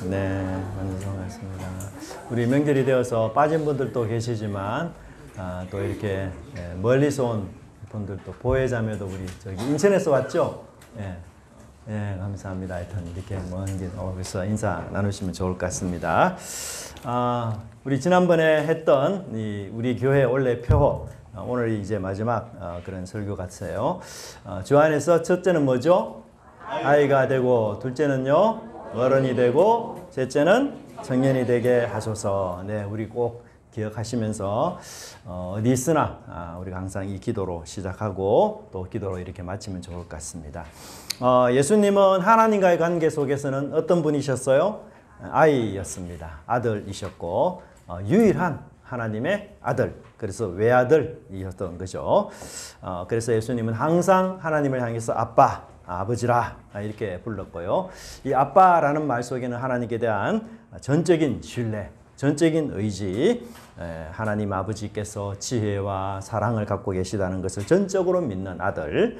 네, 완성했습니다. 우리 명절이 되어서 빠진 분들도 계시지만 또 이렇게 멀리서 온 분들도 보혜자매도 우리 저기 인천에서 왔죠? 예, 감사합니다. 하여튼 이렇게 먼 길 오셔서 인사 나누시면 좋을 것 같습니다. 우리 지난번에 했던 우리 교회 원래 표호 오늘 이제 마지막 그런 설교 같아요. 주 안에서 첫째는 뭐죠? 아이가 되고, 둘째는요 어른이 되고, 셋째는 청년이 되게 하소서. 네, 우리 꼭 기억하시면서 어디 있으나 우리가 항상 이 기도로 시작하고 또 기도로 이렇게 마치면 좋을 것 같습니다. 예수님은 하나님과의 관계 속에서는 어떤 분이셨어요? 아이였습니다. 아들이셨고 유일한 하나님의 아들, 그래서 외아들이었던 거죠. 그래서 예수님은 항상 하나님을 향해서 아빠, 아버지라 이렇게 불렀고요. 이 아빠라는 말 속에는 하나님께 대한 전적인 신뢰, 전적인 의지, 하나님 아버지께서 지혜와 사랑을 갖고 계시다는 것을 전적으로 믿는 아들.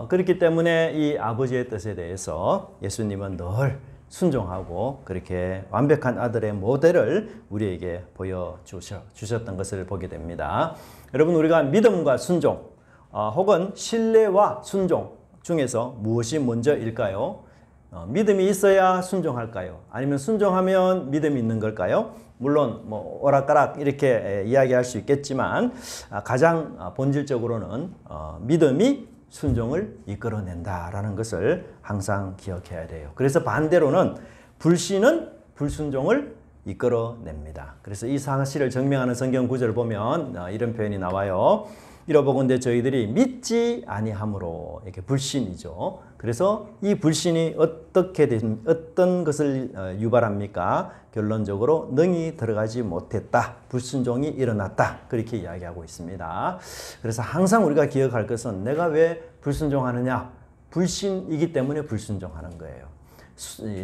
그렇기 때문에 이 아버지의 뜻에 대해서 예수님은 늘 순종하고 그렇게 완벽한 아들의 모델을 우리에게 보여주셨던 것을 보게 됩니다. 여러분, 우리가 믿음과 순종 혹은 신뢰와 순종 중에서 무엇이 먼저일까요? 믿음이 있어야 순종할까요? 아니면 순종하면 믿음이 있는 걸까요? 물론 뭐 오락가락 이렇게 이야기할 수 있겠지만 가장 본질적으로는 믿음이 순종을 이끌어낸다라는 것을 항상 기억해야 돼요. 그래서 반대로는 불신은 불순종을 이끌어냅니다. 그래서 이 사실을 증명하는 성경 구절을 보면 이런 표현이 나와요. 이러보건대 저희들이 믿지 아니함으로, 이렇게 불신이죠. 그래서 이 불신이 어떤 것을 유발합니까? 결론적으로 능히 들어가지 못했다, 불순종이 일어났다, 그렇게 이야기하고 있습니다. 그래서 항상 우리가 기억할 것은 내가 왜 불순종하느냐? 불신이기 때문에 불순종하는 거예요.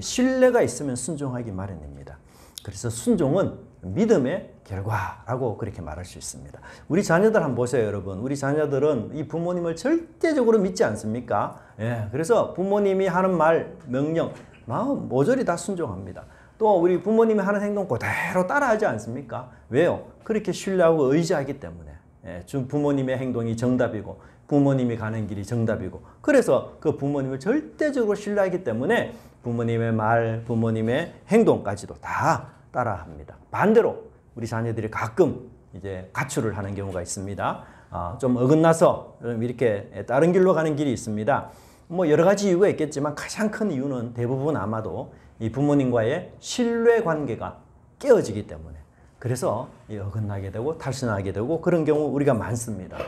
신뢰가 있으면 순종하기 마련입니다. 그래서 순종은 믿음의 결과라고 그렇게 말할 수 있습니다. 우리 자녀들 한번 보세요, 여러분. 우리 자녀들은 이 부모님을 절대적으로 믿지 않습니까? 예, 그래서 부모님이 하는 말, 명령, 모조리 다 순종합니다. 또 우리 부모님이 하는 행동 그대로 따라하지 않습니까? 왜요? 그렇게 신뢰하고 의지하기 때문에. 예, 부모님의 행동이 정답이고 부모님이 가는 길이 정답이고, 그래서 그 부모님을 절대적으로 신뢰하기 때문에 부모님의 말, 부모님의 행동까지도 다 따라합니다. 반대로 우리 자녀들이 가끔 이제 가출을 하는 경우가 있습니다. 좀 어긋나서 이렇게 다른 길로 가는 길이 있습니다. 뭐 여러 가지 이유가 있겠지만 가장 큰 이유는 대부분 아마도 이 부모님과의 신뢰 관계가 깨어지기 때문에, 그래서 어긋나게 되고 탈선하게 되고 그런 경우 우리가 많습니다.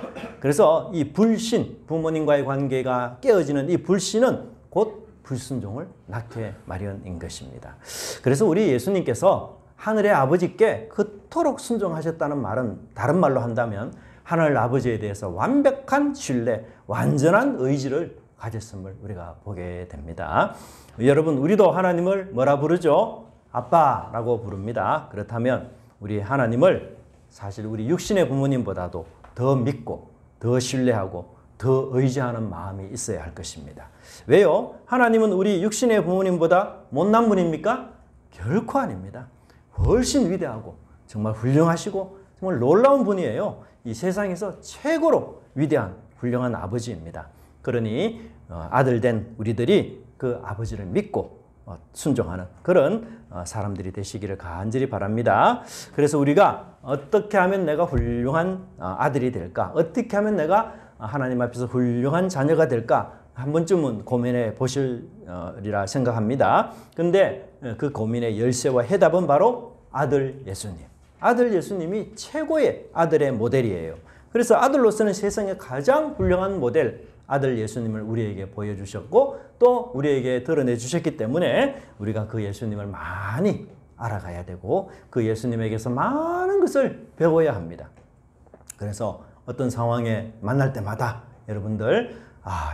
그래서 이 불신, 부모님과의 관계가 깨어지는 이 불신은 곧 불순종을 낳게 마련인 것입니다. 그래서 우리 예수님께서 하늘의 아버지께 그토록 순종하셨다는 말은, 다른 말로 한다면 하늘 아버지에 대해서 완벽한 신뢰, 완전한 의지를 가졌음을 우리가 보게 됩니다. 여러분, 우리도 하나님을 뭐라 부르죠? 아빠라고 부릅니다. 그렇다면 우리 하나님을 사실 우리 육신의 부모님보다도 더 믿고 더 신뢰하고 더 의지하는 마음이 있어야 할 것입니다. 왜요? 하나님은 우리 육신의 부모님보다 못난 분입니까? 결코 아닙니다. 훨씬 위대하고 정말 훌륭하시고 정말 놀라운 분이에요. 이 세상에서 최고로 위대한 훌륭한 아버지입니다. 그러니 아들된 우리들이 그 아버지를 믿고 순종하는 그런 사람들이 되시기를 간절히 바랍니다. 그래서 우리가 어떻게 하면 내가 훌륭한 아들이 될까? 어떻게 하면 내가 하나님 앞에서 훌륭한 자녀가 될까? 한 번쯤은 고민해 보시리라 생각합니다. 근데 그 고민의 열쇠와 해답은 바로 아들 예수님. 아들 예수님이 최고의 아들의 모델이에요. 그래서 아들로서는 세상에 가장 훌륭한 모델, 아들 예수님을 우리에게 보여주셨고 또 우리에게 드러내 주셨기 때문에 우리가 그 예수님을 많이 알아가야 되고 그 예수님에게서 많은 것을 배워야 합니다. 그래서 어떤 상황에 만날 때마다 여러분들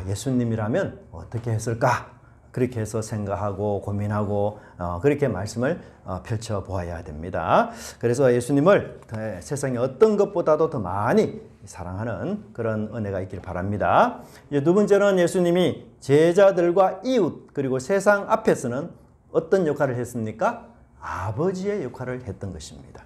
예수님이라면 어떻게 했을까? 그렇게 해서 생각하고 고민하고 그렇게 말씀을 펼쳐보아야 됩니다. 그래서 예수님을 세상의 어떤 것보다도 더 많이 사랑하는 그런 은혜가 있길 바랍니다. 이제 두 번째는 예수님이 제자들과 이웃 그리고 세상 앞에서는 어떤 역할을 했습니까? 아버지의 역할을 했던 것입니다.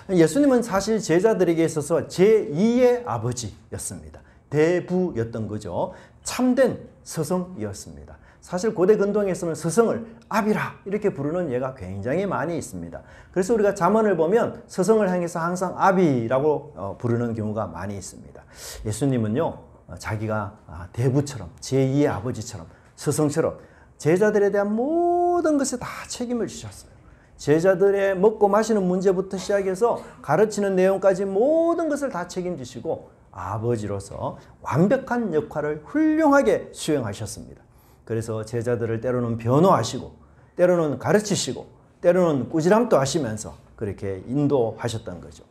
예수님은 사실 제자들에게 있어서 제2의 아버지였습니다. 대부였던 거죠. 참된 스승이었습니다. 사실 고대 근동에서는 스승을 아비라 이렇게 부르는 예가 굉장히 많이 있습니다. 그래서 우리가 잠언을 보면 스승을 향해서 항상 아비라고 부르는 경우가 많이 있습니다. 예수님은요, 자기가 대부처럼 제2의 아버지처럼 스승처럼 제자들에 대한 모든 것에 다 책임을 지셨어요. 제자들의 먹고 마시는 문제부터 시작해서 가르치는 내용까지 모든 것을 다 책임지시고 아버지로서 완벽한 역할을 훌륭하게 수행하셨습니다. 그래서 제자들을 때로는 변호하시고 때로는 가르치시고 때로는 꾸지람도 하시면서 그렇게 인도하셨던 거죠.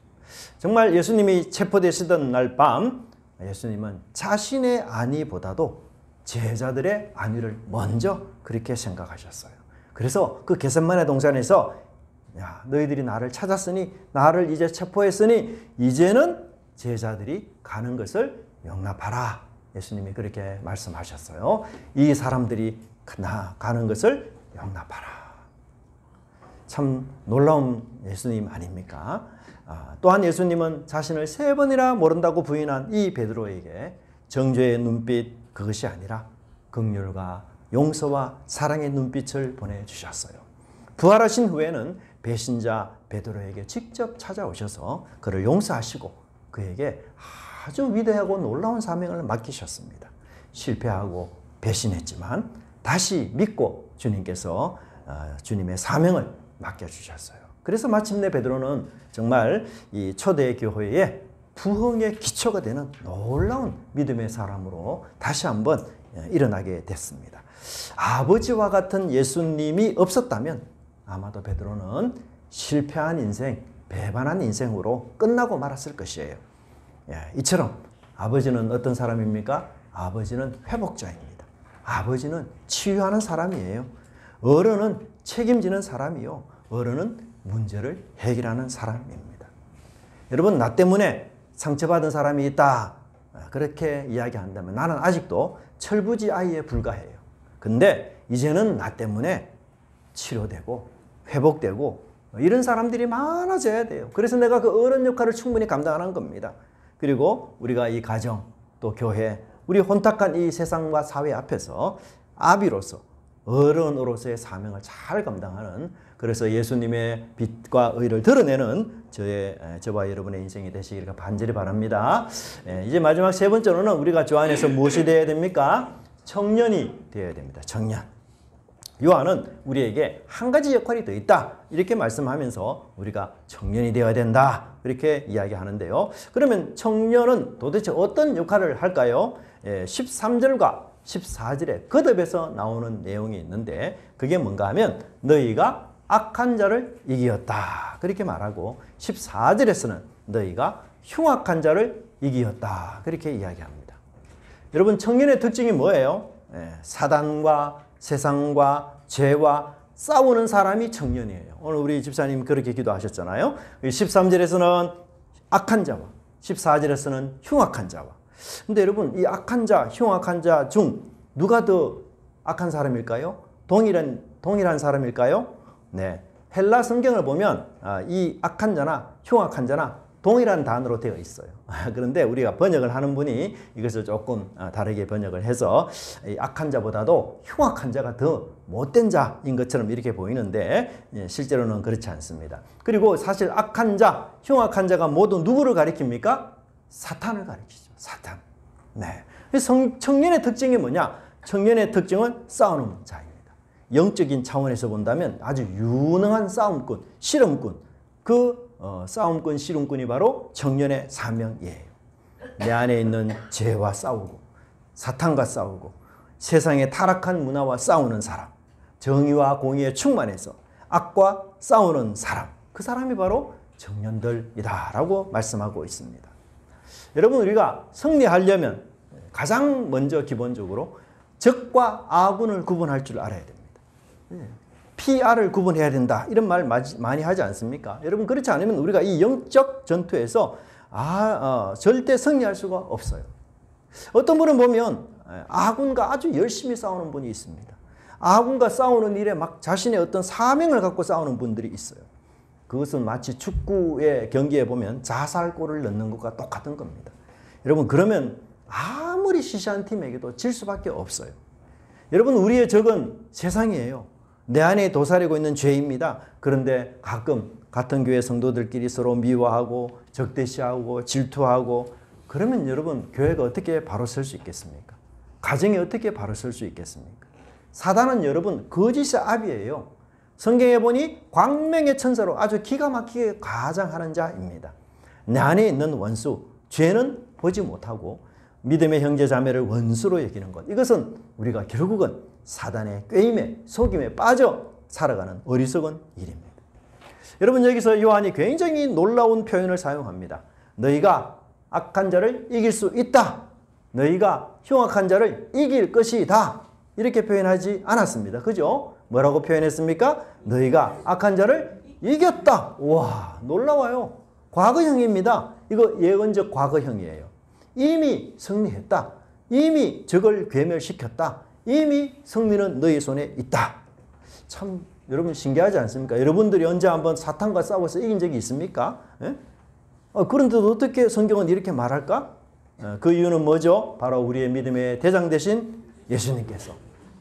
정말 예수님이 체포되시던 날 밤 예수님은 자신의 안위보다도 제자들의 안위를 먼저 그렇게 생각하셨어요. 그래서 그 겟세마네 동산에서 야, 너희들이 나를 찾았으니 나를 이제 체포했으니 이제는 제자들이 가는 것을 용납하라. 예수님이 그렇게 말씀하셨어요. 이 사람들이 가는 것을 용납하라. 참 놀라운 예수님 아닙니까? 또한 예수님은 자신을 3번이나 모른다고 부인한 이 베드로에게 정죄의 눈빛 그것이 아니라 긍휼과 용서와 사랑의 눈빛을 보내주셨어요. 부활하신 후에는 배신자 베드로에게 직접 찾아오셔서 그를 용서하시고 그에게 아주 위대하고 놀라운 사명을 맡기셨습니다. 실패하고 배신했지만 다시 믿고 주님께서 주님의 사명을 맡겨주셨어요. 그래서 마침내 베드로는 정말 이 초대 교회의 부흥의 기초가 되는 놀라운 믿음의 사람으로 다시 한번 일어나게 됐습니다. 아버지와 같은 예수님이 없었다면 아마도 베드로는 실패한 인생, 배반한 인생으로 끝나고 말았을 것이에요. 이처럼 아버지는 어떤 사람입니까? 아버지는 회복자입니다. 아버지는 치유하는 사람이에요. 어른은 책임지는 사람이요. 어른은 문제를 해결하는 사람입니다. 여러분, 나 때문에 상처받은 사람이 있다. 그렇게 이야기한다면 나는 아직도 철부지 아이에 불과해요. 근데 이제는 나 때문에 치료되고 회복되고 이런 사람들이 많아져야 돼요. 그래서 내가 그 어른 역할을 충분히 감당하는 겁니다. 그리고 우리가 이 가정 또 교회 우리 혼탁한 이 세상과 사회 앞에서 아비로서 어른으로서의 사명을 잘 감당하는 그래서 예수님의 빛과 의를 드러내는 저와 여러분의 인생이 되시기를 간절히 바랍니다. 이제 마지막 3번째로는 우리가 주 안에서 무엇이 되어야 됩니까? 청년이 되어야 됩니다. 청년. 요한은 우리에게 한 가지 역할이 더 있다 이렇게 말씀하면서 우리가 청년이 되어야 된다 이렇게 이야기하는데요. 그러면 청년은 도대체 어떤 역할을 할까요? 13절과 14절에 거듭해서 나오는 내용이 있는데 그게 뭔가 하면 너희가 악한 자를 이기었다 그렇게 말하고 14절에서는 너희가 흉악한 자를 이기었다 그렇게 이야기합니다. 여러분 청년의 특징이 뭐예요? 사단과 세상과 죄와 싸우는 사람이 청년이에요. 오늘 우리 집사님 그렇게 기도하셨잖아요. 13절에서는 악한 자와 14절에서는 흉악한 자와. 근데 여러분 이 악한 자, 흉악한 자 중 누가 더 악한 사람일까요? 동일한 사람일까요? 네. 헬라 성경을 보면 이 악한 자나 흉악한 자나 동일한 단어로 되어 있어요. 그런데 우리가 번역을 하는 분이 이것을 조금 다르게 번역을 해서 악한 자보다도 흉악한 자가 더 못된 자인 것처럼 이렇게 보이는데 실제로는 그렇지 않습니다. 그리고 사실 악한 자, 흉악한 자가 모두 누구를 가리킵니까? 사탄을 가리키죠. 사탄. 네. 청년의 특징이 뭐냐? 청년의 특징은 싸우는 자입니다. 영적인 차원에서 본다면 아주 유능한 싸움꾼, 실험꾼. 그 싸움꾼, 씨름꾼이 바로 청년의 사명이에요. 내 안에 있는 죄와 싸우고 사탄과 싸우고 세상의 타락한 문화와 싸우는 사람, 정의와 공의에 충만해서 악과 싸우는 사람, 그 사람이 바로 청년들이다 라고 말씀하고 있습니다. 여러분 우리가 승리하려면 가장 먼저 기본적으로 적과 아군을 구분할 줄 알아야 됩니다. PR을 구분해야 된다 이런 말 많이 하지 않습니까? 여러분 그렇지 않으면 우리가 이 영적 전투에서 절대 승리할 수가 없어요. 어떤 분은 보면 아군과 아주 열심히 싸우는 분이 있습니다. 아군과 싸우는 일에 막 자신의 어떤 사명을 갖고 싸우는 분들이 있어요. 그것은 마치 축구의 경기에 보면 자살골을 넣는 것과 똑같은 겁니다. 여러분, 그러면 아무리 시시한 팀에게도 질 수밖에 없어요. 여러분, 우리의 적은 세상이에요. 내 안에 도사리고 있는 죄입니다. 그런데 가끔 같은 교회 성도들끼리 서로 미워하고 적대시하고 질투하고, 그러면 여러분, 교회가 어떻게 바로 설 수 있겠습니까? 가정이 어떻게 바로 설 수 있겠습니까? 사단은 여러분 거짓의 아비예요. 성경에 보니 광명의 천사로 아주 기가 막히게 가장하는 자입니다. 내 안에 있는 원수, 죄는 보지 못하고 믿음의 형제 자매를 원수로 여기는 것, 이것은 우리가 결국은 사단의 꾀임에 속임에 빠져 살아가는 어리석은 일입니다. 여러분, 여기서 요한이 굉장히 놀라운 표현을 사용합니다. 너희가 악한 자를 이길 수 있다. 너희가 흉악한 자를 이길 것이다. 이렇게 표현하지 않았습니다. 그죠? 뭐라고 표현했습니까? 너희가 악한 자를 이겼다. 와, 놀라워요. 과거형입니다. 이거 예언적 과거형이에요. 이미 승리했다. 이미 적을 괴멸시켰다. 이미 승리는 너희 손에 있다. 참 여러분 신기하지 않습니까? 여러분들이 언제 한번 사탄과 싸워서 이긴 적이 있습니까? 그런데도 어떻게 성경은 이렇게 말할까? 그 이유는 뭐죠? 바로 우리의 믿음의 대장 되신 예수님께서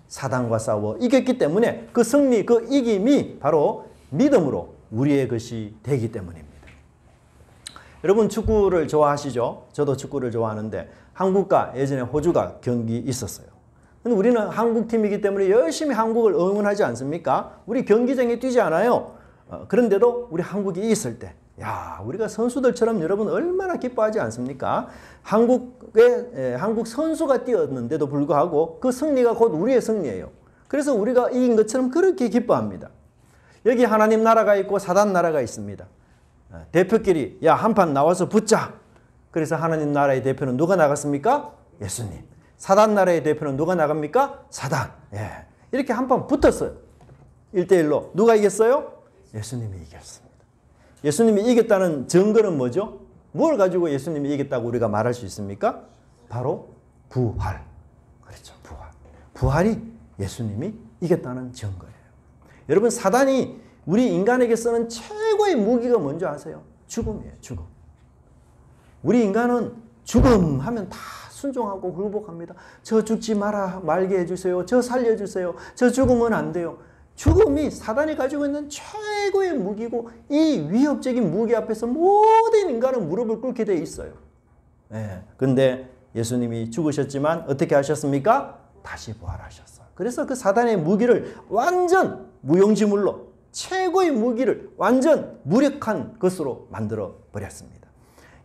사단과 싸워 이겼기 때문에 그 승리, 그 이김이 바로 믿음으로 우리의 것이 되기 때문입니다. 여러분 축구를 좋아하시죠? 저도 축구를 좋아하는데 한국과 예전에 호주가 경기 있었어요. 근데 우리는 한국팀이기 때문에 열심히 한국을 응원하지 않습니까? 우리 경기장에 뛰지 않아요. 그런데도 우리 한국이 있을 때, 야, 우리가 선수들처럼 여러분 얼마나 기뻐하지 않습니까? 한국 선수가 뛰었는데도 불구하고 그 승리가 곧 우리의 승리예요. 그래서 우리가 이긴 것처럼 그렇게 기뻐합니다. 여기 하나님 나라가 있고 사단 나라가 있습니다. 대표끼리 야, 한판 나와서 붙자. 그래서 하나님 나라의 대표는 누가 나갔습니까? 예수님. 사단 나라의 대표는 누가 나갑니까? 사단. 예. 이렇게 한판 붙었어요. 1대1로. 누가 이겼어요? 예수님이 이겼습니다. 예수님이 이겼다는 증거는 뭐죠? 뭘 가지고 예수님이 이겼다고 우리가 말할 수 있습니까? 바로 부활. 그렇죠. 부활. 부활이 예수님이 이겼다는 증거예요. 여러분, 사단이 우리 인간에게 쓰는 최고의 무기가 뭔지 아세요? 죽음이에요. 죽음. 우리 인간은 죽음 하면 다 순종하고 굴복합니다. 저 죽지 말게 해주세요. 저 살려주세요. 저 죽으면 안 돼요. 죽음이 사단이 가지고 있는 최고의 무기고, 이 위협적인 무기 앞에서 모든 인간은 무릎을 꿇게 돼 있어요. 근데 예수님이 죽으셨지만 어떻게 하셨습니까? 다시 부활하셨어요. 그래서 그 사단의 무기를 완전 무용지물로, 최고의 무기를 완전 무력한 것으로 만들어 버렸습니다.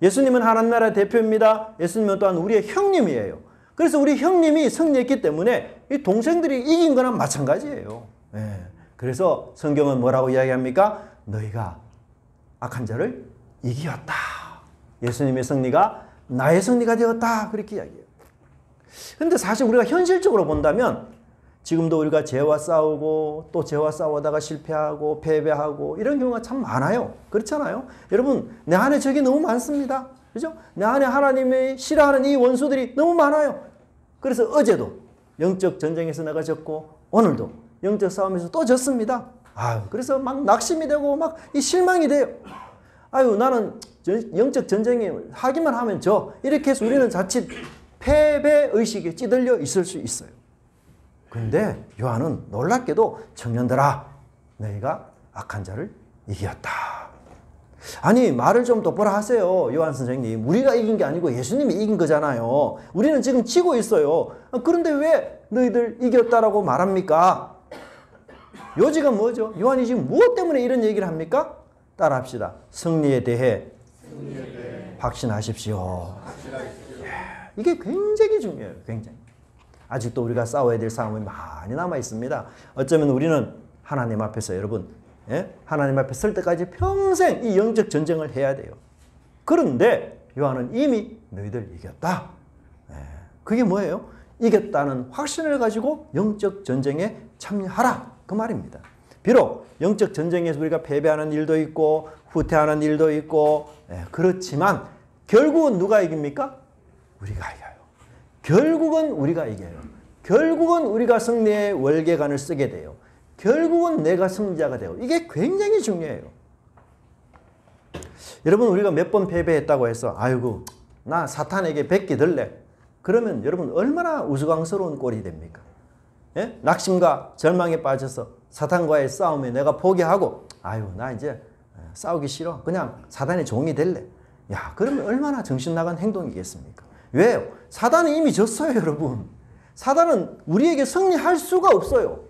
예수님은 하나님 나라의 대표입니다. 예수님은 또한 우리의 형님이에요. 그래서 우리 형님이 승리했기 때문에 이 동생들이 이긴 거나 마찬가지예요. 그래서 성경은 뭐라고 이야기합니까? 너희가 악한 자를 이기었다. 예수님의 승리가 나의 승리가 되었다. 그렇게 이야기해요. 그런데 사실 우리가 현실적으로 본다면 지금도 우리가 죄와 싸우고 또 죄와 싸우다가 실패하고 패배하고 이런 경우가 참 많아요. 그렇잖아요? 여러분, 내 안에 적이 너무 많습니다. 그죠? 내 안에 하나님이 싫어하는 이 원수들이 너무 많아요. 그래서 어제도 영적 전쟁에서 내가 졌고 오늘도 영적 싸움에서 또 졌습니다. 그래서 막 낙심이 되고 막 이 실망이 돼요. 나는 영적 전쟁에 하기만 하면 져. 이렇게 해서 우리는 자칫 패배 의식에 찌들려 있을 수 있어요. 그런데 요한은 놀랍게도 청년들아, 너희가 악한 자를 이겼다. 아니, 말을 좀 똑바로 하세요. 요한 선생님. 우리가 이긴 게 아니고 예수님이 이긴 거잖아요. 우리는 지금 지고 있어요. 그런데 왜 너희들 이겼다라고 말합니까? 요지가 뭐죠? 요한이 지금 무엇 때문에 이런 얘기를 합니까? 따라합시다. 승리에 대해 확신하십시오. 이게 굉장히 중요해요. 굉장히. 아직도 우리가 싸워야 될 싸움이 많이 남아 있습니다. 어쩌면 우리는 하나님 앞에서 여러분, 하나님 앞에 설 때까지 평생 이 영적 전쟁을 해야 돼요. 그런데 요한은 이미 너희들 이겼다. 그게 뭐예요? 이겼다는 확신을 가지고 영적 전쟁에 참여하라. 그 말입니다. 비록 영적 전쟁에서 우리가 패배하는 일도 있고 후퇴하는 일도 있고 그렇지만 결국은 누가 이깁니까? 우리가 이겨요. 결국은 우리가 이겨요. 결국은 우리가 승리의 월계관을 쓰게 돼요. 결국은 내가 승리자가 되고 이게 굉장히 중요해요. 여러분 우리가 몇 번 패배했다고 해서 아이고 나 사탄에게 뱉기 들래. 그러면 여러분 얼마나 우스꽝스러운 꼴이 됩니까? 예? 낙심과 절망에 빠져서 사탄과의 싸움에 내가 포기하고 아유 나 이제 싸우기 싫어. 그냥 사단의 종이 될래. 야 그러면 얼마나 정신 나간 행동이겠습니까? 왜요? 사단은 이미 졌어요 여러분. 사단은 우리에게 승리할 수가 없어요.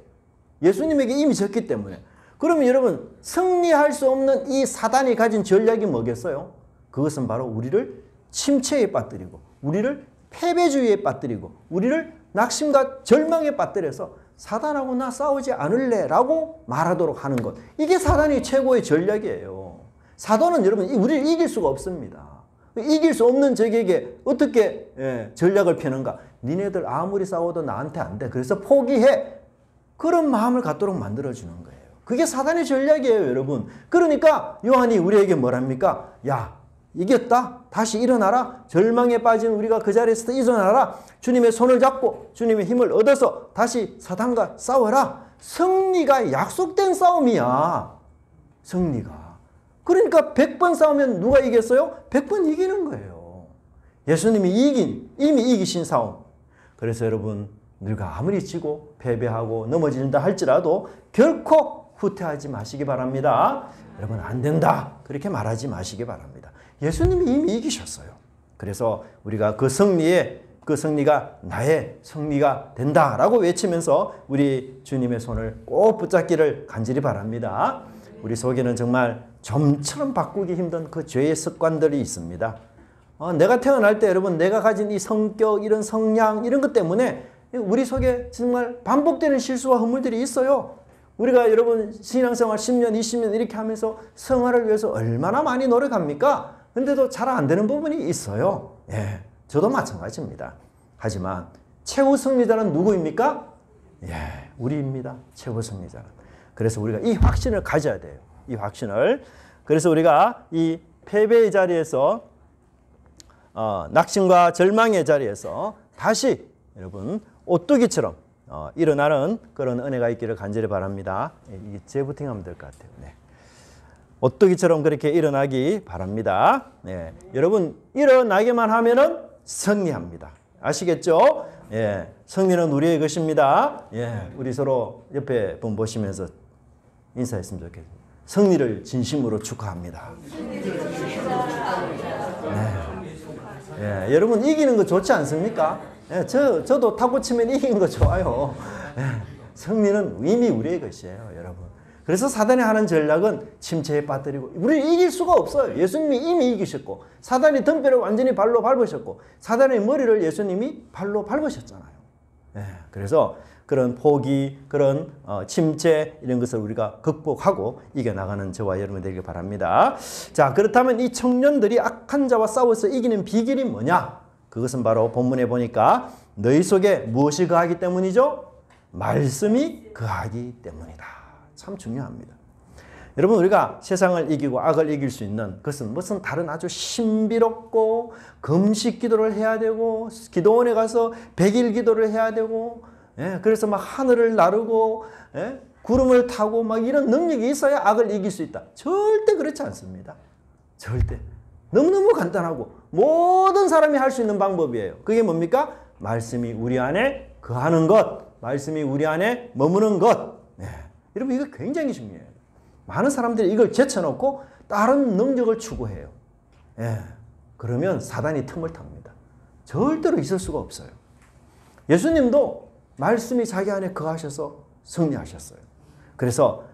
예수님에게 이미 졌기 때문에. 그러면 여러분 승리할 수 없는 이 사단이 가진 전략이 뭐겠어요? 그것은 바로 우리를 침체에 빠뜨리고 우리를 패배주의에 빠뜨리고 우리를 낙심과 절망에 빠뜨려서 사단하고 나 싸우지 않을래 라고 말하도록 하는 것. 이게 사단이 최고의 전략이에요. 사단은 여러분 우리를 이길 수가 없습니다. 이길 수 없는 적에게 어떻게 전략을 펴는가? 니네들 아무리 싸워도 나한테 안 돼. 그래서 포기해. 그런 마음을 갖도록 만들어주는 거예요. 그게 사단의 전략이에요 여러분. 그러니까 요한이 우리에게 뭐랍니까? 야 이겼다. 다시 일어나라. 절망에 빠진 우리가 그 자리에서 일어나라. 주님의 손을 잡고 주님의 힘을 얻어서 다시 사단과 싸워라. 승리가 약속된 싸움이야. 승리가. 그러니까 100번 싸우면 누가 이겼어요? 100번 이기는 거예요. 예수님이 이미 이기신 싸움. 그래서 여러분 우리가 아무리 지고 패배하고 넘어진다 할지라도 결코 후퇴하지 마시기 바랍니다. 여러분 안 된다. 그렇게 말하지 마시기 바랍니다. 예수님이 이미 이기셨어요. 그래서 우리가 그 승리가 나의 승리가 된다라고 외치면서 우리 주님의 손을 꼭 붙잡기를 간절히 바랍니다. 우리 속에는 정말 좀처럼 바꾸기 힘든 그 죄의 습관들이 있습니다. 내가 태어날 때 여러분 내가 가진 이 성격, 이런 성향, 이런 것 때문에 우리 속에 정말 반복되는 실수와 허물들이 있어요. 우리가 여러분 신앙생활 10년, 20년 이렇게 하면서 성화를 위해서 얼마나 많이 노력합니까? 근데도 잘 안 되는 부분이 있어요. 예, 저도 마찬가지입니다. 하지만 최후 승리자는 누구입니까? 예, 우리입니다. 최후 승리자는. 그래서 우리가 이 확신을 가져야 돼요. 이 확신을. 그래서 우리가 이 패배의 자리에서 낙심과 절망의 자리에서 다시 여러분 오뚜기처럼 일어나는 그런 은혜가 있기를 간절히 바랍니다. 이게 재부팅하면 될 것 같아요. 네. 오뚜기처럼 그렇게 일어나기 바랍니다. 네. 여러분 일어나기만 하면은 승리합니다. 아시겠죠? 예. 승리는 우리의 것입니다. 예. 우리 서로 옆에 분 보시면서 인사했으면 좋겠습니다. 승리를 진심으로 축하합니다. 네. 예. 여러분 이기는 거 좋지 않습니까? 예. 저도 탁구 치면 이기는 거 좋아요. 예. 승리는 이미 우리의 것이에요, 여러분. 그래서 사단이 하는 전략은 침체에 빠뜨리고 우리를 이길 수가 없어요. 예수님이 이미 이기셨고 사단이 등뼈를 완전히 발로 밟으셨고 사단의 머리를 예수님이 발로 밟으셨잖아요. 예, 그래서 그런 포기, 그런 침체 이런 것을 우리가 극복하고 이겨나가는 저와 여러분 되길 바랍니다. 자, 그렇다면 이 청년들이 악한 자와 싸워서 이기는 비결이 뭐냐? 그것은 바로 본문에 보니까 너희 속에 무엇이 거하기 때문이죠? 말씀이 거하기 때문이다. 참 중요합니다. 여러분 우리가 세상을 이기고 악을 이길 수 있는 그것은 무슨 다른 아주 신비롭고 금식 기도를 해야 되고 기도원에 가서 100일 기도를 해야 되고 그래서 막 하늘을 나르고 구름을 타고 막 이런 능력이 있어야 악을 이길 수 있다. 절대 그렇지 않습니다. 절대. 너무너무 간단하고 모든 사람이 할 수 있는 방법이에요. 그게 뭡니까? 말씀이 우리 안에 거하는 것. 말씀이 우리 안에 머무는 것. 여러분 이거 굉장히 중요해요. 많은 사람들이 이걸 제쳐놓고 다른 능력을 추구해요. 그러면 사단이 틈을 탑니다. 절대로 있을 수가 없어요. 예수님도 말씀이 자기 안에 거하셔서 승리하셨어요. 그래서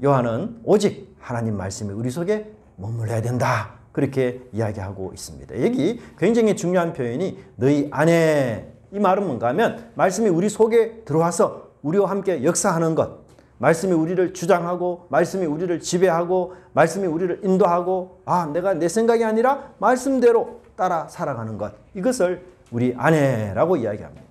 요한은 오직 하나님 말씀이 우리 속에 머물러야 된다. 그렇게 이야기하고 있습니다. 여기 굉장히 중요한 표현이 너희 안에, 이 말은 뭔가 하면 말씀이 우리 속에 들어와서 우리와 함께 역사하는 것, 말씀이 우리를 주장하고 말씀이 우리를 지배하고 말씀이 우리를 인도하고 내가 내 생각이 아니라 말씀대로 따라 살아가는 것, 이것을 우리 안에라고 이야기합니다.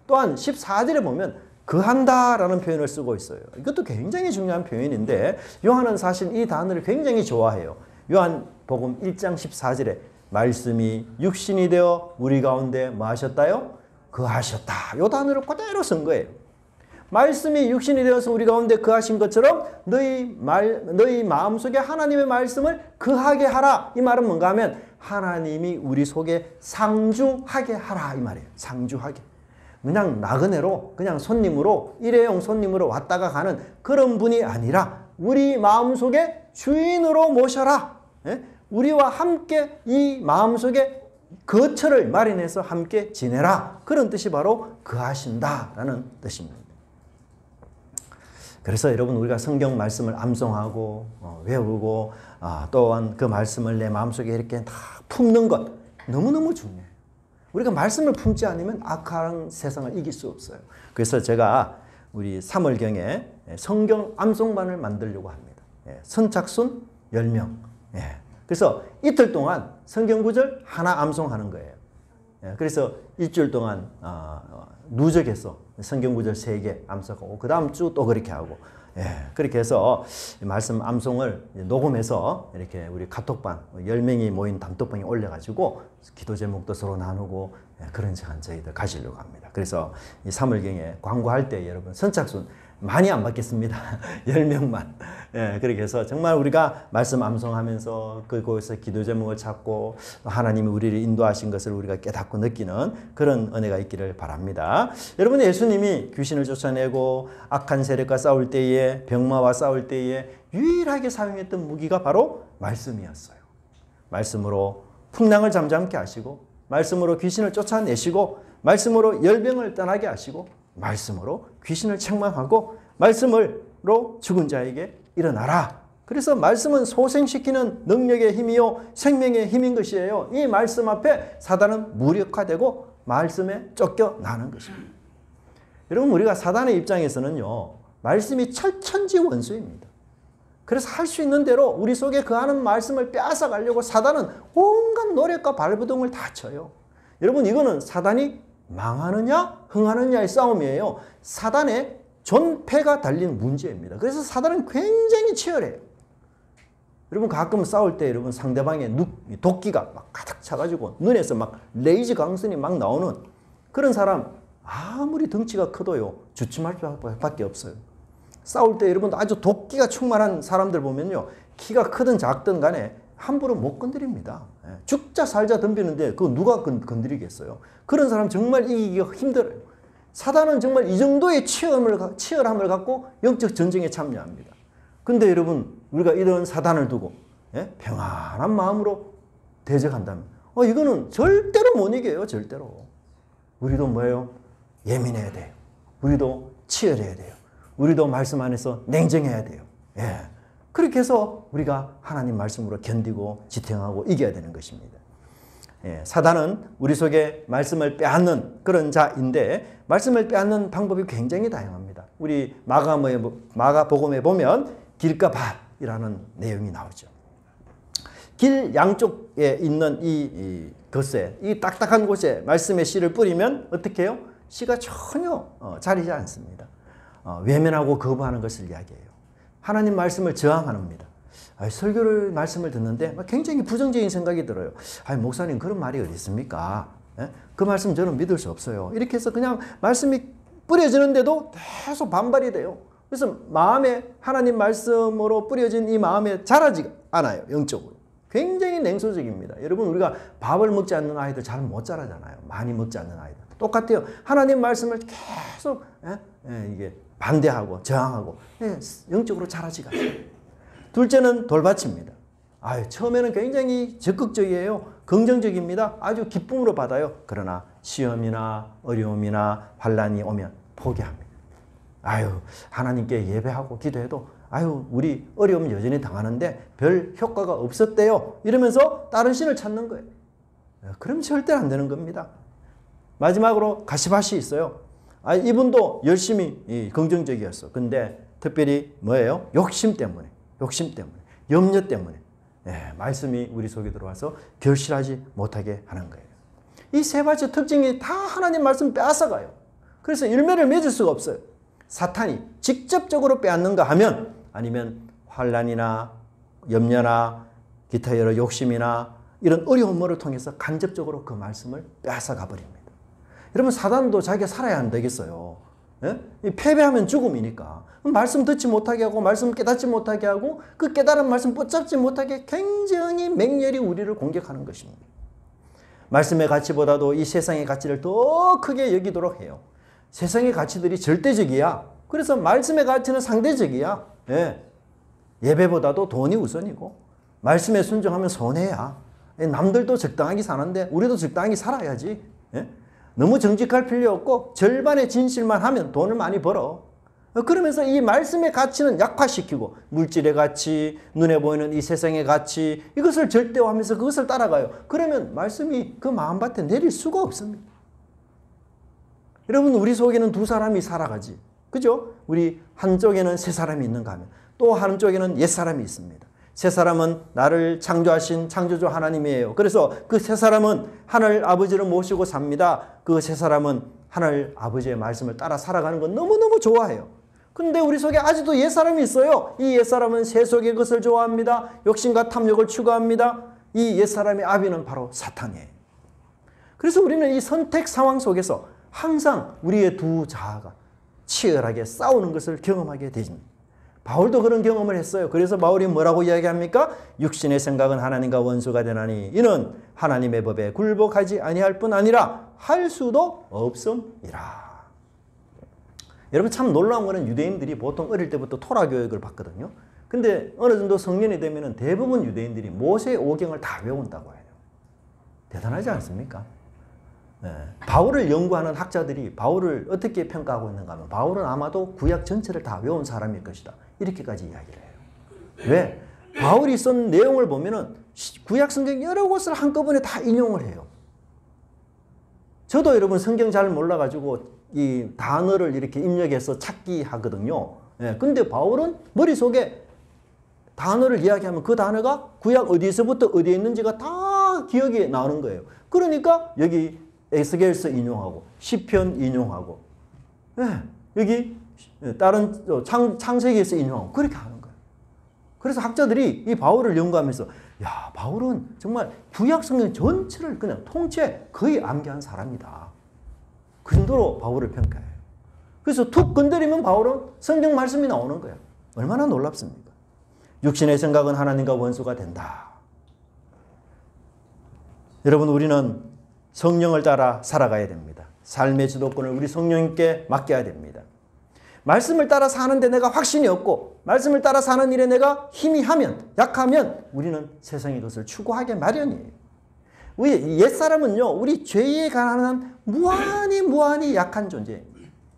또한 14절에 보면 거한다라는 표현을 쓰고 있어요. 이것도 굉장히 중요한 표현인데 요한은 사실 이 단어를 굉장히 좋아해요. 요한복음 1장 14절에 말씀이 육신이 되어 우리 가운데 뭐 하셨다요? 거하셨다. 요 단어를 그대로 쓴 거예요. 말씀이 육신이 되어서 우리 가운데 거하신 것처럼 너희 마음속에 하나님의 말씀을 거하게 하라. 이 말은 뭔가 하면 하나님이 우리 속에 상주하게 하라 이 말이에요. 상주하게. 그냥 나그네로 그냥 손님으로 일회용 손님으로 왔다가 가는 그런 분이 아니라 우리 마음속에 주인으로 모셔라. 예? 우리와 함께 이 마음속에 거처를 마련해서 함께 지내라. 그런 뜻이 바로 거하신다라는 뜻입니다. 그래서 여러분 우리가 성경 말씀을 암송하고 외우고 또한 그 말씀을 내 마음속에 이렇게 다 품는 것 너무너무 중요해요. 우리가 말씀을 품지 않으면 악한 세상을 이길 수 없어요. 그래서 제가 우리 3월경에 성경 암송반을 만들려고 합니다. 선착순 10명. 그래서 이틀 동안 성경 구절 하나 암송하는 거예요. 그래서 일주일 동안 누적해서 성경 구절 3개 암송하고 그 다음 주 또 그렇게 하고 그렇게 해서 말씀 암송을 녹음해서 이렇게 우리 카톡방 10명이 모인 단톡방에 올려가지고 기도 제목도 서로 나누고 그런 시간 저희들 가지려고 합니다. 그래서 이 3월경에 광고할 때 여러분 선착순 많이 안 받겠습니다. 10명만. 그렇게 해서 정말 우리가 말씀 암송하면서 그곳에서 기도 제목을 찾고 하나님이 우리를 인도하신 것을 우리가 깨닫고 느끼는 그런 은혜가 있기를 바랍니다. 여러분 예수님이 귀신을 쫓아내고 악한 세력과 싸울 때에 병마와 싸울 때에 유일하게 사용했던 무기가 바로 말씀이었어요. 말씀으로 풍랑을 잠잠케 하시고 말씀으로 귀신을 쫓아내시고 말씀으로 열병을 떠나게 하시고 말씀으로 귀신을 책망하고 말씀으로 죽은 자에게 일어나라. 그래서 말씀은 소생시키는 능력의 힘이요 생명의 힘인 것이에요. 이 말씀 앞에 사단은 무력화되고 말씀에 쫓겨나는 것입니다. 여러분 우리가 사단의 입장에서는요 말씀이 철천지 원수입니다. 그래서 할 수 있는 대로 우리 속에 거하는 말씀을 빼앗아 가려고 사단은 온갖 노력과 발버둥을 다 쳐요. 여러분 이거는 사단이 망하느냐 흥하느냐의 싸움이에요. 사단의 존폐가 달린 문제입니다. 그래서 사단은 굉장히 치열해요. 여러분 가끔 싸울 때 여러분 상대방의 도끼가 막 가득 차가지고 눈에서 막 레이저 광선이 막 나오는 그런 사람 아무리 덩치가 커도요 주춤할 수밖에 없어요. 싸울 때 여러분 아주 도끼가 충만한 사람들 보면요 키가 크든 작든 간에 함부로 못 건드립니다. 죽자 살자 덤비는데 그거 누가 건드리겠어요. 그런 사람 정말 이기기가 힘들어요. 사단은 정말 이 정도의 치열함을 갖고 영적 전쟁에 참여합니다. 근데 여러분 우리가 이런 사단을 두고 평안한 마음으로 대적한다면 이거는 절대로 못 이겨요. 절대로. 우리도 뭐예요? 예민해야 돼요. 우리도 치열해야 돼요. 우리도 말씀 안에서 냉정해야 돼요. 그렇게 해서 우리가 하나님 말씀으로 견디고 지탱하고 이겨야 되는 것입니다. 사단은 우리 속에 말씀을 빼앗는 그런 자인데 말씀을 빼앗는 방법이 굉장히 다양합니다. 우리 마가복음에 보면 길과 밭이라는 내용이 나오죠. 길 양쪽에 있는 이 것에 이 딱딱한 곳에 말씀의 씨를 뿌리면 어떻게 해요? 씨가 전혀 자리지 않습니다. 외면하고 거부하는 것을 이야기해요. 하나님 말씀을 저항합니다. 설교를 말씀을 듣는데 굉장히 부정적인 생각이 들어요. 목사님 그런 말이 어디 있습니까? 그 말씀 저는 믿을 수 없어요. 이렇게 해서 그냥 말씀이 뿌려지는데도 계속 반발이 돼요. 그래서 마음에 하나님 말씀으로 뿌려진 이 마음에 자라지 않아요. 영적으로. 굉장히 냉소적입니다. 여러분 우리가 밥을 먹지 않는 아이들 잘 못 자라잖아요. 많이 먹지 않는 아이들. 똑같아요. 하나님 말씀을 계속 이게 반대하고 저항하고 영적으로 자라지가 않아요. 둘째는 돌밭입니다. 처음에는 굉장히 적극적이에요. 긍정적입니다. 아주 기쁨으로 받아요. 그러나 시험이나 어려움이나 환난이 오면 포기합니다. 하나님께 예배하고 기도해도 우리 어려움 여전히 당하는데 별 효과가 없었대요. 이러면서 다른 신을 찾는 거예요. 그럼 절대 안 되는 겁니다. 마지막으로 가시밭이 있어요. 이분도 열심히 긍정적이었어. 근데 특별히 뭐예요? 욕심 때문에, 염려 때문에 말씀이 우리 속에 들어와서 결실하지 못하게 하는 거예요. 이 세 가지 특징이 다 하나님 말씀 빼앗아가요. 그래서 열매를 맺을 수가 없어요. 사탄이 직접적으로 빼앗는가 하면 아니면 환난이나 염려나 기타 여러 욕심이나 이런 어려움을 통해서 간접적으로 그 말씀을 빼앗아가 버립니다. 여러분 사단도 자기가 살아야 안 되겠어요. 예? 패배하면 죽음이니까. 말씀 듣지 못하게 하고 말씀 깨닫지 못하게 하고 그 깨달은 말씀 붙잡지 못하게 굉장히 맹렬히 우리를 공격하는 것입니다. 말씀의 가치보다도 이 세상의 가치를 더 크게 여기도록 해요. 세상의 가치들이 절대적이야. 그래서 말씀의 가치는 상대적이야. 예. 예배보다도 돈이 우선이고 말씀에 순종하면 손해야. 남들도 적당하게 사는데 우리도 적당하게 살아야지. 예? 너무 정직할 필요 없고 절반의 진실만 하면 돈을 많이 벌어. 그러면서 이 말씀의 가치는 약화시키고 물질의 가치, 눈에 보이는 이 세상의 가치 이것을 절대화하면서 그것을 따라가요. 그러면 말씀이 그 마음밭에 내릴 수가 없습니다. 여러분 우리 속에는 두 사람이 살아가지. 그죠? 우리 한쪽에는 새 사람이 있는가 하면 또 한쪽에는 옛 사람이 있습니다. 새 사람은 나를 창조하신 창조주 하나님이에요. 그래서 그 새 사람은 하늘 아버지를 모시고 삽니다. 그 새 사람은 하늘 아버지의 말씀을 따라 살아가는 건 너무너무 좋아해요. 근데 우리 속에 아직도 옛 사람이 있어요. 이 옛 사람은 세속의 것을 좋아합니다. 욕심과 탐욕을 추구합니다. 이 옛 사람의 아비는 바로 사탄이에요. 그래서 우리는 이 선택 상황 속에서 항상 우리의 두 자아가 치열하게 싸우는 것을 경험하게 되십니다. 바울도 그런 경험을 했어요. 그래서 바울이 뭐라고 이야기합니까? 육신의 생각은 하나님과 원수가 되나니 이는 하나님의 법에 굴복하지 아니할 뿐 아니라 할 수도 없음이라. 여러분 참 놀라운 거는 유대인들이 보통 어릴 때부터 토라 교육을 받거든요. 근데 어느 정도 성년이 되면 대부분 유대인들이 모세의 오경을 다 외운다고 해요. 대단하지 않습니까? 네. 바울을 연구하는 학자들이 바울을 어떻게 평가하고 있는가 하면 바울은 아마도 구약 전체를 다 외운 사람일 것이다. 이렇게까지 이야기를 해요. 왜? 바울이 쓴 내용을 보면은 구약 성경 여러 곳을 한꺼번에 다 인용을 해요. 저도 여러분 성경 잘 몰라가지고 이 단어를 이렇게 입력해서 찾기 하거든요. 예, 근데 바울은 머릿속에 단어를 이야기하면 그 단어가 구약 어디서부터 어디에 있는지가 다 기억이 나오는 거예요. 그러니까 여기 에스겔서 인용하고 시편 인용하고 예, 여기 다른 창세기에서 인용하고 그렇게 하는 거예요. 그래서 학자들이 이 바울을 연구하면서 야 바울은 정말 구약 성경 전체를 그냥 통째 거의 암기한 사람이다. 그 정도로 바울을 평가해요. 그래서 툭 건드리면 바울은 성경 말씀이 나오는 거예요. 얼마나 놀랍습니까? 육신의 생각은 하나님과 원수가 된다. 여러분 우리는 성령을 따라 살아가야 됩니다. 삶의 주도권을 우리 성령님께 맡겨야 됩니다. 말씀을 따라 사는데 내가 확신이 없고 말씀을 따라 사는 일에 내가 힘이 하면 약하면 우리는 세상의 것을 추구하게 마련이에요. 우리 옛사람은요 우리 죄에 관한 무한히 약한 존재예요.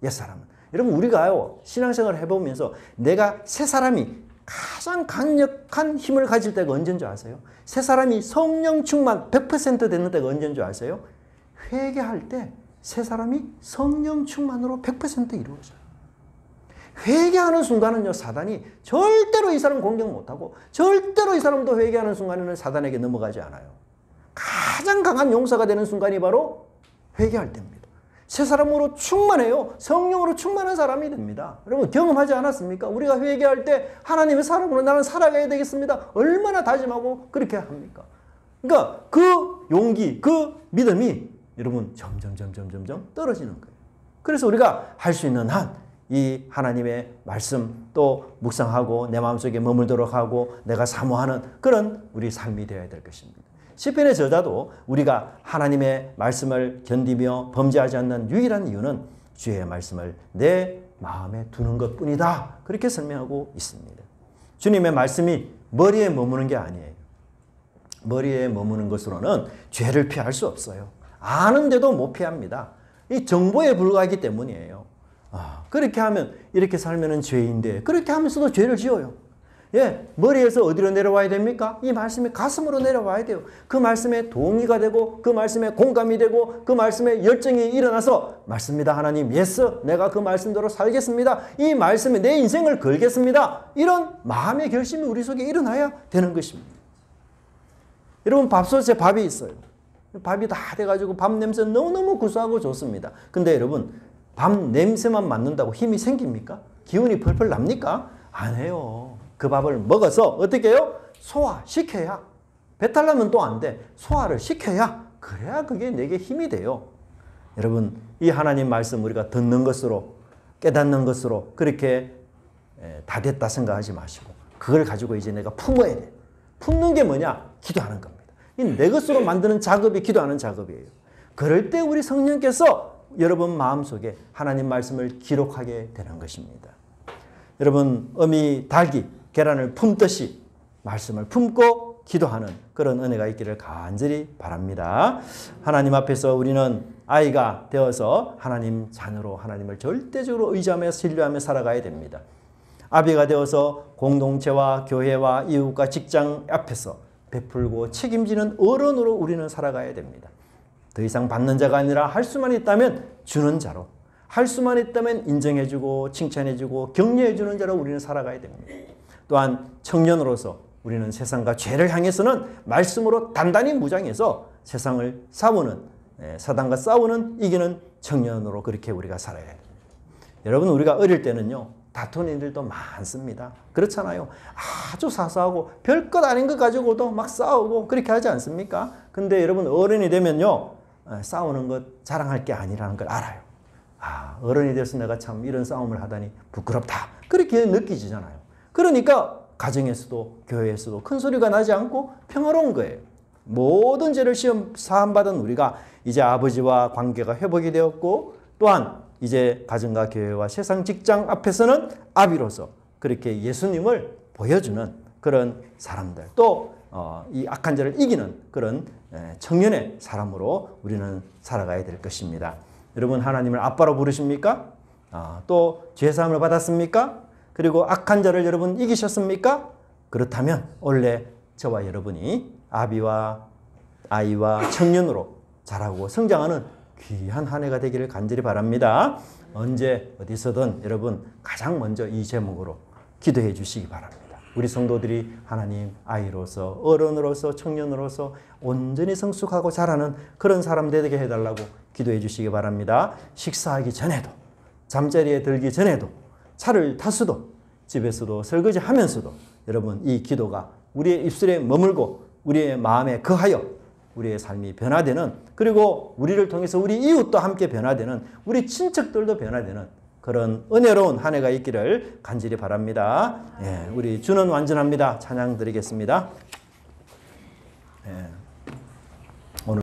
옛사람은. 여러분 우리가요 신앙생활을 해보면서 내가 새사람이 가장 강력한 힘을 가질 때가 언제인 줄 아세요? 새사람이 성령 충만 100% 되는 때가 언제인 줄 아세요? 회개할 때 새사람이 성령 충만으로 100% 이루어져요. 회개하는 순간은요 사단이 절대로 이 사람 공격 못하고 절대로 이 사람도 회개하는 순간에는 사단에게 넘어가지 않아요. 가장 강한 용사가 되는 순간이 바로 회개할 때입니다. 새 사람으로 충만해요. 성령으로 충만한 사람이 됩니다. 여러분 경험하지 않았습니까? 우리가 회개할 때 하나님의 사람으로 나는 살아가야 되겠습니다. 얼마나 다짐하고 그렇게 합니까? 그러니까 그 용기, 그 믿음이 여러분 점점 떨어지는 거예요. 그래서 우리가 할 수 있는 한 이 하나님의 말씀 또 묵상하고 내 마음속에 머물도록 하고 내가 사모하는 그런 우리 삶이 되어야 될 것입니다. 시편의 저자도 우리가 하나님의 말씀을 견디며 범죄하지 않는 유일한 이유는 주의 말씀을 내 마음에 두는 것뿐이다. 그렇게 설명하고 있습니다. 주님의 말씀이 머리에 머무는 게 아니에요. 머리에 머무는 것으로는 죄를 피할 수 없어요. 아는데도 못 피합니다. 이 정보에 불과하기 때문이에요. 그렇게 하면 이렇게 살면은 죄인데 그렇게 하면서도 죄를 지어요. 예, 머리에서 어디로 내려와야 됩니까? 이 말씀이 가슴으로 내려와야 돼요. 그 말씀에 동의가 되고 그 말씀에 공감이 되고 그 말씀에 열정이 일어나서 맞습니다 하나님 예스 내가 그 말씀대로 살겠습니다. 이 말씀에 내 인생을 걸겠습니다. 이런 마음의 결심이 우리 속에 일어나야 되는 것입니다. 여러분 밥솥에 밥이 있어요. 밥이 다 돼가지고 밥 냄새 너무너무 구수하고 좋습니다. 근데 여러분 밥 냄새만 맡는다고 힘이 생깁니까? 기운이 펄펄 납니까? 안 해요. 그 밥을 먹어서 어떻게 해요? 소화시켜야. 배탈 나면 또 안 돼. 소화를 시켜야. 그래야 그게 내게 힘이 돼요. 여러분, 이 하나님 말씀 우리가 듣는 것으로, 깨닫는 것으로 그렇게 다 됐다 생각하지 마시고 그걸 가지고 이제 내가 품어야 돼. 품는 게 뭐냐? 기도하는 겁니다. 이 내 것으로 만드는 작업이 기도하는 작업이에요. 그럴 때 우리 성령께서 여러분 마음속에 하나님 말씀을 기록하게 되는 것입니다. 여러분, 어미 닭이 계란을 품듯이 말씀을 품고 기도하는 그런 은혜가 있기를 간절히 바랍니다. 하나님 앞에서 우리는 아이가 되어서 하나님 자녀로 하나님을 절대적으로 의지하며 신뢰하며 살아가야 됩니다. 아비가 되어서 공동체와 교회와 이웃과 직장 앞에서 베풀고 책임지는 어른으로 우리는 살아가야 됩니다. 더 이상 받는 자가 아니라 할 수만 있다면 주는 자로, 할 수만 있다면 인정해주고 칭찬해주고 격려해주는 자로 우리는 살아가야 됩니다. 또한 청년으로서 우리는 세상과 죄를 향해서는 말씀으로 단단히 무장해서 세상을 싸우는, 사단과 싸우는 이기는 청년으로 그렇게 우리가 살아야 됩니다. 여러분, 우리가 어릴 때는요, 다투는 일들도 많습니다. 그렇잖아요. 아주 사소하고 별것 아닌 것 가지고도 막 싸우고 그렇게 하지 않습니까? 근데 여러분, 어른이 되면요, 싸우는 것 자랑할 게 아니라는 걸 알아요. 어른이 돼서 내가 참 이런 싸움을 하다니 부끄럽다. 그렇게 느끼지잖아요. 그러니까 가정에서도 교회에서도 큰 소리가 나지 않고 평화로운 거예요. 모든 죄를 시험 사함받은 우리가 이제 아버지와 관계가 회복이 되었고, 또한 이제 가정과 교회와 세상 직장 앞에서는 아비로서 그렇게 예수님을 보여주는 그런 사람들, 또 이 악한 자를 이기는 그런 청년의 사람으로 우리는 살아가야 될 것입니다. 여러분, 하나님을 아빠로 부르십니까? 또 죄사함을 받았습니까? 그리고 악한 자를 여러분 이기셨습니까? 그렇다면 원래 저와 여러분이 아비와 아이와 청년으로 자라고 성장하는 귀한 한 해가 되기를 간절히 바랍니다. 언제 어디서든 여러분 가장 먼저 이 제목으로 기도해 주시기 바랍니다. 우리 성도들이 하나님 아이로서 어른으로서 청년으로서 온전히 성숙하고 자라는 그런 사람 되게 해달라고 기도해 주시기 바랍니다. 식사하기 전에도, 잠자리에 들기 전에도, 차를 타서도, 집에서도 설거지 하면서도 여러분 이 기도가 우리의 입술에 머물고 우리의 마음에 거하여 우리의 삶이 변화되는, 그리고 우리를 통해서 우리 이웃도 함께 변화되는, 우리 친척들도 변화되는 그런 은혜로운 한 해가 있기를 간절히 바랍니다. 우리 주는 완전합니다. 찬양 드리겠습니다.